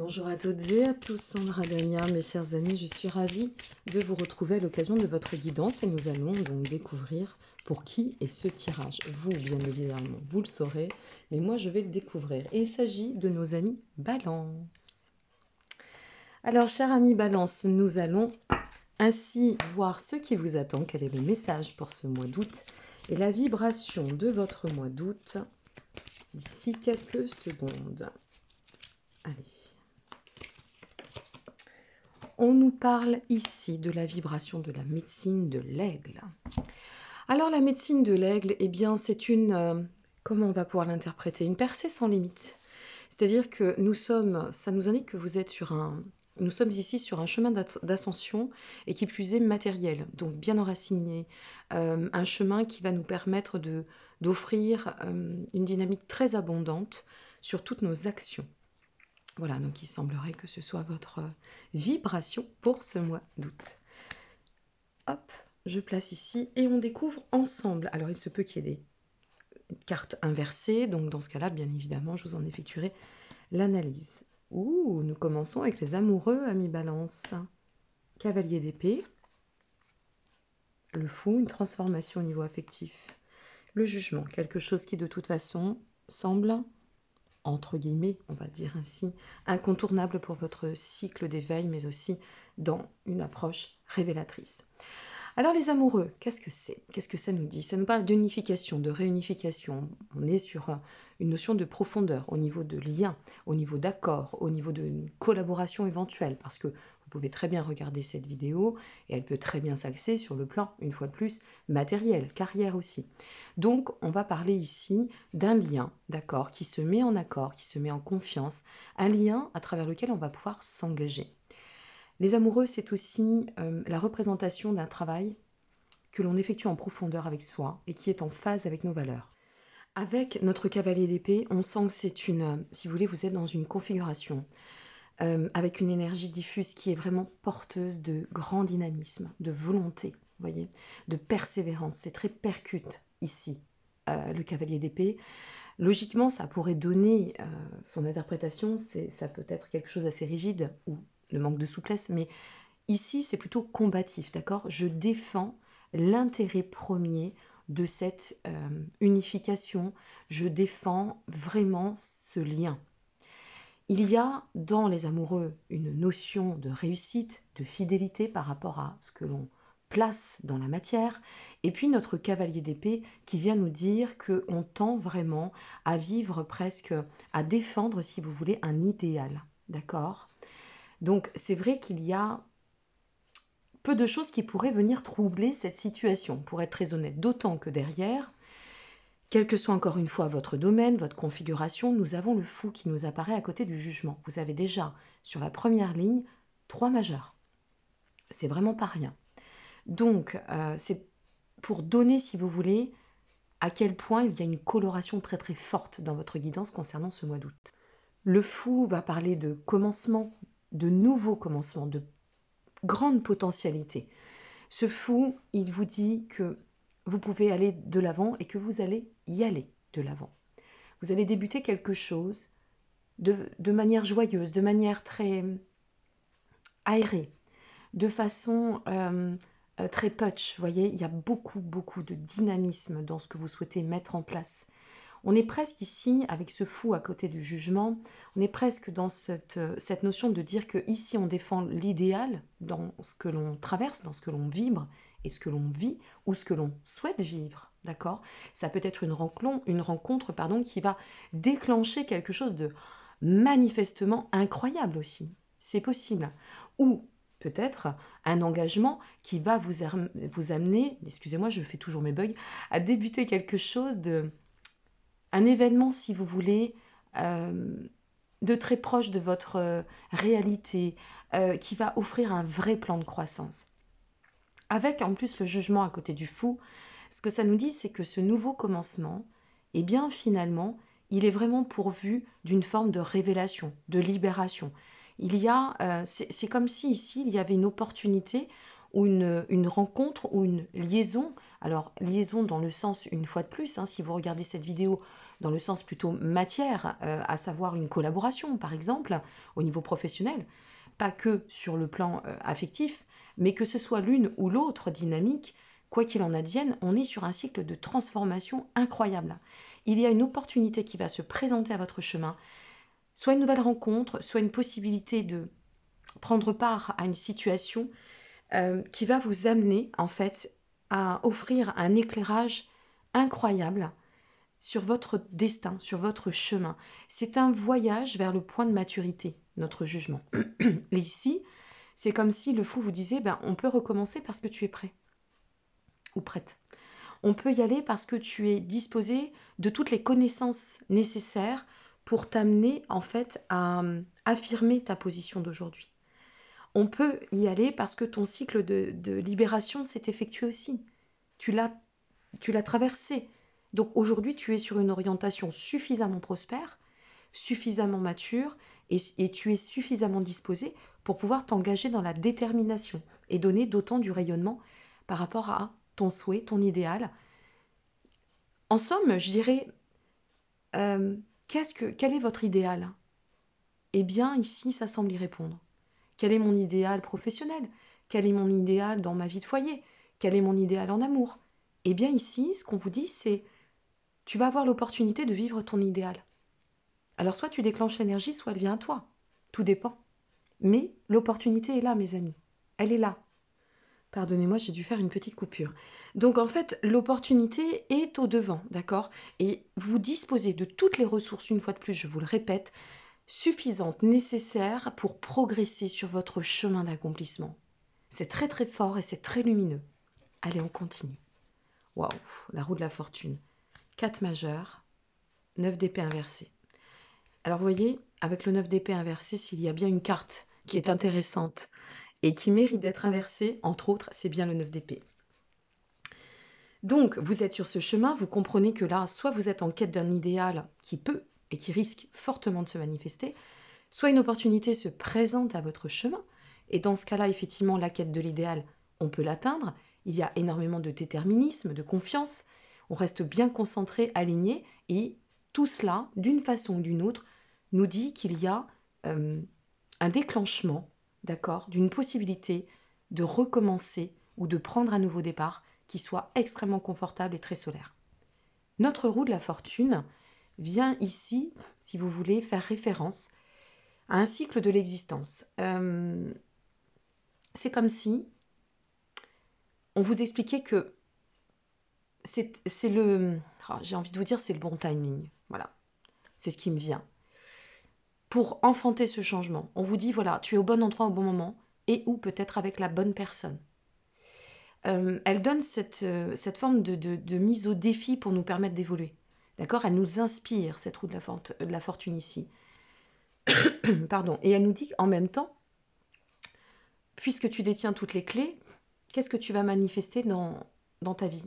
Bonjour à toutes et à tous, Sandra Dania, mes chers amis, je suis ravie de vous retrouver à l'occasion de votre guidance et nous allons donc découvrir pour qui est ce tirage. Vous, bien évidemment, vous le saurez, mais moi je vais le découvrir. Et il s'agit de nos amis Balance. Alors, chers amis Balance, nous allons ainsi voir ce qui vous attend, quel est le message pour ce mois d'août et la vibration de votre mois d'août d'ici quelques secondes. Allez. On nous parle ici de la vibration de la médecine de l'aigle. Alors la médecine de l'aigle, eh bien c'est une, comment on va pouvoir l'interpréter? Une percée sans limite. C'est-à-dire que ça nous indique que nous sommes ici sur un chemin d'ascension et qui plus est matériel, donc bien enraciné, un chemin qui va nous permettre d'offrir une dynamique très abondante sur toutes nos actions. Voilà, donc il semblerait que ce soit votre vibration pour ce mois d'août. Hop, je place ici et on découvre ensemble. Alors il se peut qu'il y ait des cartes inversées, donc dans ce cas-là, bien évidemment, je vous en effectuerai l'analyse. Ouh, nous commençons avec les amoureux, amis Balance. Cavalier d'épée, le fou, une transformation au niveau affectif. Le jugement, quelque chose qui de toute façon semble, entre guillemets, on va dire ainsi, incontournable pour votre cycle d'éveil, mais aussi dans une approche révélatrice. Alors les amoureux, qu'est-ce que c'est? Qu'est-ce que ça nous dit? Ça nous parle d'unification, de réunification. On est sur une notion de profondeur, au niveau de lien, au niveau d'accord, au niveau de collaboration éventuelle, parce que vous pouvez très bien regarder cette vidéo et elle peut très bien s'axer sur le plan, une fois de plus, matériel, carrière aussi. Donc, on va parler ici d'un lien, d'accord, qui se met en accord, qui se met en confiance, un lien à travers lequel on va pouvoir s'engager. Les amoureux, c'est aussi la représentation d'un travail que l'on effectue en profondeur avec soi et qui est en phase avec nos valeurs. Avec notre cavalier d'épée, on sent que c'est si vous voulez, vous êtes dans une configuration avec une énergie diffuse qui est vraiment porteuse de grand dynamisme, de volonté, vous voyez, de persévérance. C'est très percute ici, le cavalier d'épée. Logiquement, ça pourrait donner son interprétation, ça peut être quelque chose d'assez rigide ou le manque de souplesse, mais ici, c'est plutôt combatif, d'accord? Je défends l'intérêt premier de cette unification, je défends vraiment ce lien. Il y a dans les amoureux une notion de réussite, de fidélité par rapport à ce que l'on place dans la matière, et puis notre cavalier d'épée qui vient nous dire qu'on tend vraiment à vivre presque, à défendre, si vous voulez, un idéal, d'accord? Donc c'est vrai qu'il y a peu de choses qui pourraient venir troubler cette situation, pour être très honnête, d'autant que derrière, quel que soit encore une fois votre domaine, votre configuration, nous avons le fou qui nous apparaît à côté du jugement. Vous avez déjà, sur la première ligne, 3 majeurs. C'est vraiment pas rien. Donc, c'est pour donner, si vous voulez, à quel point il y a une coloration très très forte dans votre guidance concernant ce mois d'août. Le fou va parler de commencement, de nouveaux commencements, de grandes potentialités. Ce fou, il vous dit que vous pouvez aller de l'avant et que vous allez y aller de l'avant. Vous allez débuter quelque chose de manière joyeuse, de manière très aérée, de façon très punch. Vous voyez, il y a beaucoup de dynamisme dans ce que vous souhaitez mettre en place. On est presque ici, avec ce fou à côté du jugement, on est presque dans cette notion de dire que ici on défend l'idéal dans ce que l'on traverse, dans ce que l'on vibre et ce que l'on vit ou ce que l'on souhaite vivre, d'accord? Ça peut être une rencontre qui va déclencher quelque chose de manifestement incroyable aussi. C'est possible. Ou peut-être un engagement qui va vous amener, excusez-moi, je fais toujours mes bugs, à débuter quelque chose un événement, si vous voulez, de très proche de votre réalité, qui va offrir un vrai plan de croissance. Avec en plus le jugement à côté du fou, ce que ça nous dit, c'est que ce nouveau commencement, eh bien finalement, il est vraiment pourvu d'une forme de révélation, de libération. C'est comme si ici, il y avait une opportunité ou une rencontre ou une liaison. Alors, liaison dans le sens, une fois de plus, hein, si vous regardez cette vidéo, dans le sens plutôt matière, à savoir une collaboration, par exemple, au niveau professionnel, pas que sur le plan affectif, mais que ce soit l'une ou l'autre dynamique, quoi qu'il en advienne, on est sur un cycle de transformation incroyable. Il y a une opportunité qui va se présenter à votre chemin, soit une nouvelle rencontre, soit une possibilité de prendre part à une situation qui va vous amener en fait à offrir un éclairage incroyable sur votre destin, sur votre chemin. C'est un voyage vers le point de maturité, notre jugement. Et ici, c'est comme si le fou vous disait, ben, on peut recommencer parce que tu es prêt ou prête. On peut y aller parce que tu es disposé de toutes les connaissances nécessaires pour t'amener en fait à affirmer ta position d'aujourd'hui. On peut y aller parce que ton cycle de libération s'est effectué aussi. Tu l'as traversé. Donc aujourd'hui, tu es sur une orientation suffisamment prospère, suffisamment mature et tu es suffisamment disposé pour pouvoir t'engager dans la détermination et donner d'autant du rayonnement par rapport à ton souhait, ton idéal. En somme, je dirais, quel est votre idéal? Eh bien, ici, ça semble y répondre. Quel est mon idéal professionnel? Quel est mon idéal dans ma vie de foyer? Quel est mon idéal en amour? Eh bien ici, ce qu'on vous dit, c'est tu vas avoir l'opportunité de vivre ton idéal. Alors soit tu déclenches l'énergie, soit elle vient à toi. Tout dépend. Mais l'opportunité est là, mes amis. Elle est là. Pardonnez-moi, j'ai dû faire une petite coupure. Donc en fait, l'opportunité est au devant, d'accord? Et vous disposez de toutes les ressources, une fois de plus, je vous le répète, suffisantes, nécessaires pour progresser sur votre chemin d'accomplissement. C'est très très fort et c'est très lumineux. Allez, on continue. Waouh, la roue de la fortune. 4 majeurs, 9 d'épée inversée. Alors vous voyez, avec le 9 d'épée inversé, s'il y a bien une carte qui est intéressante et qui mérite d'être inversée, entre autres, c'est bien le 9 d'épée. Donc, vous êtes sur ce chemin, vous comprenez que là, soit vous êtes en quête d'un idéal qui peut et qui risque fortement de se manifester, soit une opportunité se présente à votre chemin, et dans ce cas-là, effectivement, la quête de l'idéal, on peut l'atteindre. Il y a énormément de déterminisme, de confiance, on reste bien concentré, aligné, et tout cela, d'une façon ou d'une autre, nous dit qu'il y a un déclenchement, d'accord, d'une possibilité de recommencer ou de prendre un nouveau départ qui soit extrêmement confortable et très solaire. Notre roue de la fortune vient ici, si vous voulez, faire référence à un cycle de l'existence. C'est comme si on vous expliquait que c'est le... j'ai envie de vous dire, c'est le bon timing. Voilà, c'est ce qui me vient. Pour enfanter ce changement, on vous dit, voilà, tu es au bon endroit au bon moment et ou peut-être avec la bonne personne. Elle donne cette forme de mise au défi pour nous permettre d'évoluer. D'accord? Elle nous inspire, cette roue de la fortune ici. Pardon. Et elle nous dit en même temps, puisque tu détiens toutes les clés, qu'est-ce que tu vas manifester dans ta vie?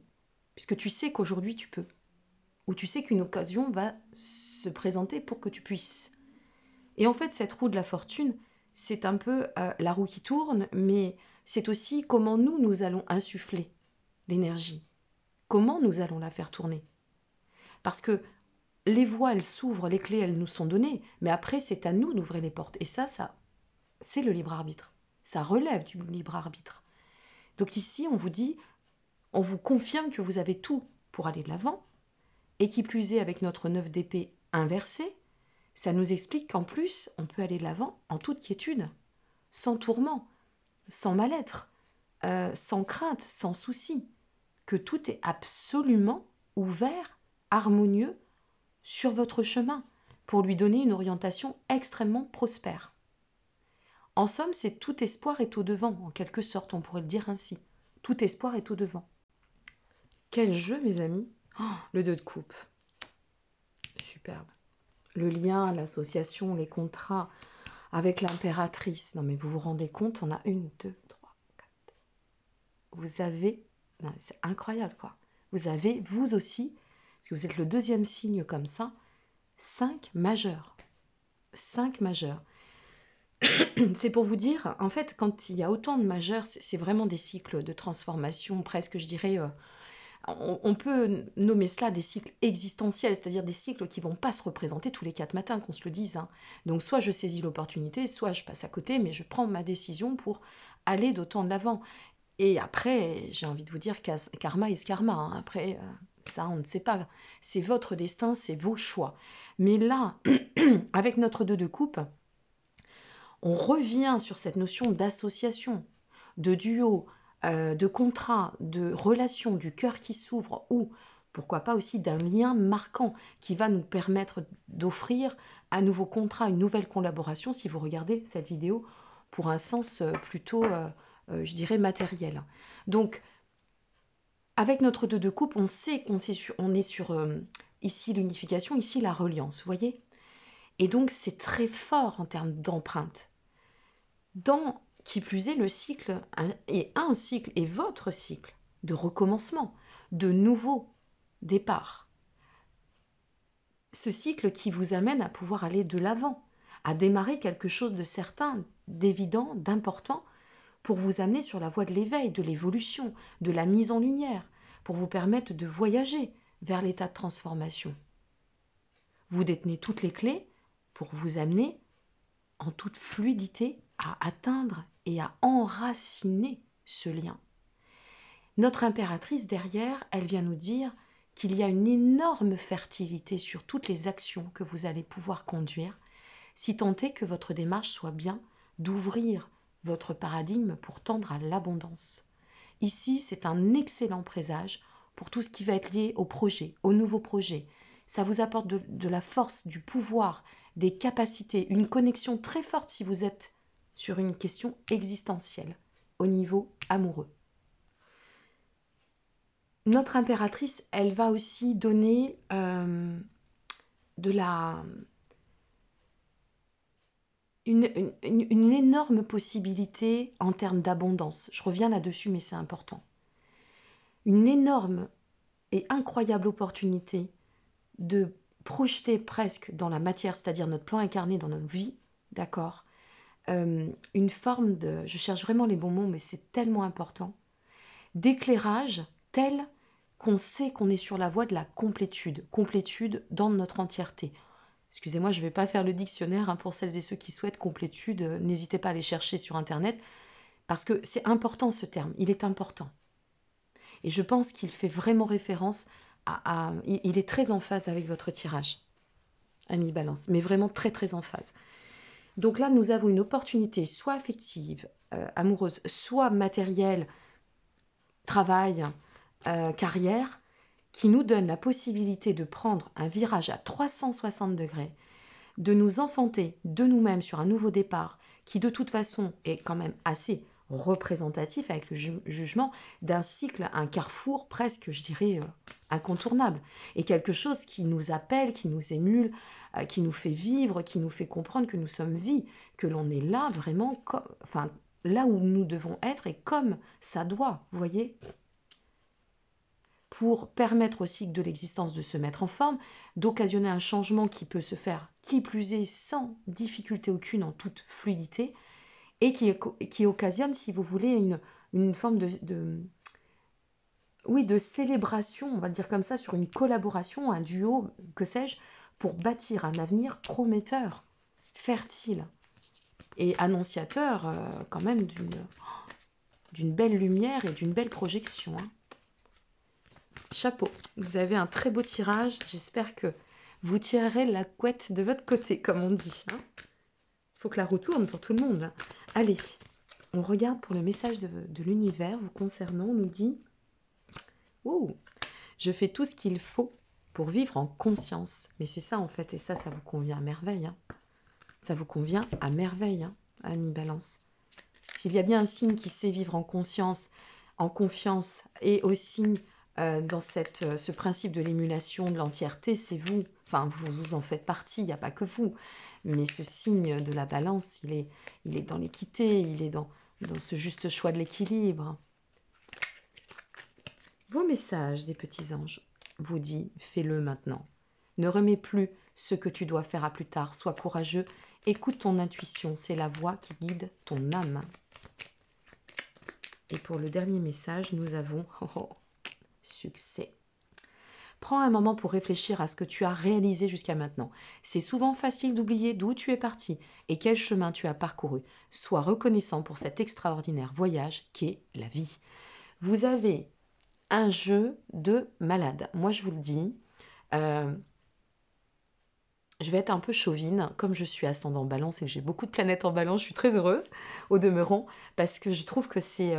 Puisque tu sais qu'aujourd'hui tu peux. Ou tu sais qu'une occasion va se présenter pour que tu puisses. Et en fait, cette roue de la fortune, c'est un peu la roue qui tourne, mais c'est aussi comment nous allons insuffler l'énergie. Comment nous allons la faire tourner? Parce que les voies, elles s'ouvrent, les clés, elles nous sont données, mais après, c'est à nous d'ouvrir les portes. Et ça, c'est le libre arbitre. Ça relève du libre arbitre. Donc ici, on vous dit, on vous confirme que vous avez tout pour aller de l'avant, et qui plus est avec notre 9 d'épée inversé, ça nous explique qu'en plus, on peut aller de l'avant en toute quiétude, sans tourment, sans mal-être, sans crainte, sans souci, que tout est absolument ouvert, harmonieux sur votre chemin, pour lui donner une orientation extrêmement prospère. En somme, c'est tout espoir est au devant, en quelque sorte, on pourrait le dire ainsi. Tout espoir est au devant. Quel jeu, mes amis! Oh, le 2 de coupe. Superbe. Le lien, l'association, les contrats avec l'impératrice. Non mais vous vous rendez compte, on a 1, 2, 3, 4. Vous avez... C'est incroyable quoi. Vous avez, vous aussi, parce que vous êtes le deuxième signe comme ça, 5 majeurs. 5 majeurs. C'est pour vous dire, en fait, quand il y a autant de majeurs, c'est vraiment des cycles de transformation, presque, je dirais, on peut nommer cela des cycles existentiels, c'est-à-dire des cycles qui ne vont pas se représenter tous les 4 matins, qu'on se le dise, hein. Donc soit je saisis l'opportunité, soit je passe à côté, mais je prends ma décision pour aller d'autant de l'avant. Et après, j'ai envie de vous dire, karma is karma, hein. Après, ça, on ne sait pas. C'est votre destin, c'est vos choix. Mais là, avec notre 2 de coupe, on revient sur cette notion d'association, de duo, de contrat, de relation, du cœur qui s'ouvre, ou pourquoi pas aussi d'un lien marquant qui va nous permettre d'offrir un nouveau contrat, une nouvelle collaboration, si vous regardez cette vidéo, pour un sens plutôt, je dirais, matériel. Donc, avec notre 2 de coupe, on sait qu'on est sur ici l'unification, ici la reliance, vous voyez? Et donc, c'est très fort en termes d'empreinte. Dans, qui plus est, le cycle est un cycle, et votre cycle de recommencement, de nouveau départ. Ce cycle qui vous amène à pouvoir aller de l'avant, à démarrer quelque chose de certain, d'évident, d'important, pour vous amener sur la voie de l'éveil, de l'évolution, de la mise en lumière, pour vous permettre de voyager vers l'état de transformation. Vous détenez toutes les clés pour vous amener en toute fluidité à atteindre et à enraciner ce lien. Notre impératrice derrière, elle vient nous dire qu'il y a une énorme fertilité sur toutes les actions que vous allez pouvoir conduire, si tant est que votre démarche soit bien d'ouvrir votre paradigme pour tendre à l'abondance. Ici, c'est un excellent présage pour tout ce qui va être lié au projet, au nouveau projet. Ça vous apporte de la force, du pouvoir, des capacités, une connexion très forte si vous êtes sur une question existentielle au niveau amoureux. Notre impératrice, elle va aussi donner une énorme possibilité en termes d'abondance. Je reviens là-dessus, mais c'est important. Une énorme et incroyable opportunité de projeter presque dans la matière, c'est-à-dire notre plan incarné dans notre vie, d'accord, une forme de, je cherche vraiment les bons mots, mais c'est tellement important, d'éclairage tel qu'on sait qu'on est sur la voie de la complétude dans notre entièreté. Excusez-moi, je ne vais pas faire le dictionnaire, hein, pour celles et ceux qui souhaitent complétude, n'hésitez pas à aller chercher sur Internet, parce que c'est important ce terme, il est important. Et je pense qu'il fait vraiment référence il est très en phase avec votre tirage, ami Balance, mais vraiment très très en phase. Donc là, nous avons une opportunité soit affective, amoureuse, soit matérielle, travail, carrière, qui nous donne la possibilité de prendre un virage à 360 degrés, de nous enfanter de nous-mêmes sur un nouveau départ, qui de toute façon est quand même assez représentatif avec le jugement d'un cycle, un carrefour presque, je dirais, incontournable, et quelque chose qui nous appelle, qui nous émule, qui nous fait vivre, qui nous fait comprendre que nous sommes vie, que l'on est là vraiment, enfin, là où nous devons être et comme ça doit, vous voyez, pour permettre au cycle de l'existence de se mettre en forme, d'occasionner un changement qui peut se faire, qui plus est, sans difficulté aucune, en toute fluidité, et qui occasionne, si vous voulez, une forme de célébration, on va le dire comme ça, sur une collaboration, un duo, que sais-je, pour bâtir un avenir prometteur, fertile et annonciateur quand même d'une belle lumière et d'une belle projection, hein. Chapeau, vous avez un très beau tirage, j'espère que vous tirerez la couette de votre côté, comme on dit, hein. Faut que la roue tourne pour tout le monde. Allez, on regarde pour le message de l'univers vous concernant. On nous dit oh, je fais tout ce qu'il faut pour vivre en conscience. Mais c'est ça en fait, et ça vous convient à merveille, hein. Ça vous convient à merveille, hein, ami Balance. S'il y a bien un signe qui sait vivre en conscience, en confiance, et aussi dans ce principe de l'émulation, de l'entièreté, c'est vous. Enfin, vous en faites partie, il n'y a pas que vous. Mais ce signe de la balance, il est dans l'équité, il est dans ce juste choix de l'équilibre. Vos messages des petits anges vous dit, fais-le maintenant. Ne remets plus ce que tu dois faire à plus tard. Sois courageux, écoute ton intuition, c'est la voix qui guide ton âme. Et pour le dernier message, nous avons succès. Prends un moment pour réfléchir à ce que tu as réalisé jusqu'à maintenant. C'est souvent facile d'oublier d'où tu es parti et quel chemin tu as parcouru. Sois reconnaissant pour cet extraordinaire voyage qu'est la vie. Vous avez un jeu de malade. Moi, je vous le dis, je vais être un peu chauvine. Comme je suis ascendant balance et que j'ai beaucoup de planètes en balance, je suis très heureuse au demeurant parce que je trouve que c'est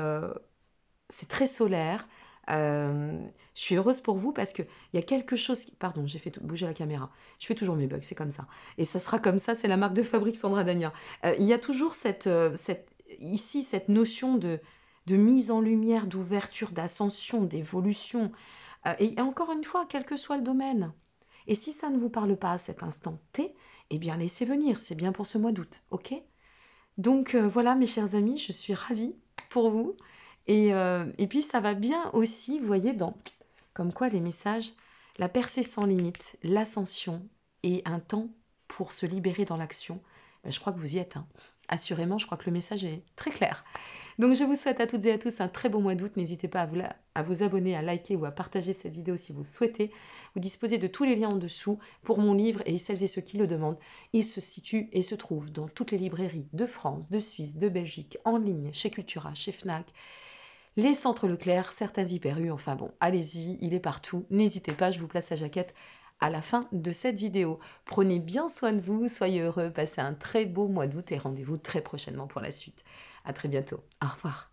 très solaire. Je suis heureuse pour vous parce qu'il y a quelque chose Pardon, j'ai fait bouger la caméra. Je fais toujours mes bugs, c'est comme ça. Et ça sera comme ça, c'est la marque de fabrique Sandra Dagna. Il y a toujours cette notion de mise en lumière, d'ouverture, d'ascension, d'évolution. Et encore une fois, quel que soit le domaine. Et si ça ne vous parle pas à cet instant T, eh bien laissez venir, c'est bien pour ce mois d'août, ok? Donc voilà mes chers amis, je suis ravie pour vous. Et puis ça va bien aussi, vous voyez, comme quoi les messages, la percée sans limite, l'ascension et un temps pour se libérer dans l'action. Je crois que vous y êtes, hein. Assurément, je crois que le message est très clair. Donc je vous souhaite à toutes et à tous un très bon mois d'août. N'hésitez pas à vous abonner, à liker ou à partager cette vidéo si vous le souhaitez. Vous disposez de tous les liens en dessous pour mon livre et celles et ceux qui le demandent. Il se situe et se trouve dans toutes les librairies de France, de Suisse, de Belgique, en ligne, chez Cultura, chez Fnac, les centres Leclerc, certains Hyper U, enfin bon, allez-y, il est partout. N'hésitez pas, je vous place sa jaquette à la fin de cette vidéo. Prenez bien soin de vous, soyez heureux, passez un très beau mois d'août et rendez-vous très prochainement pour la suite. À très bientôt. Au revoir.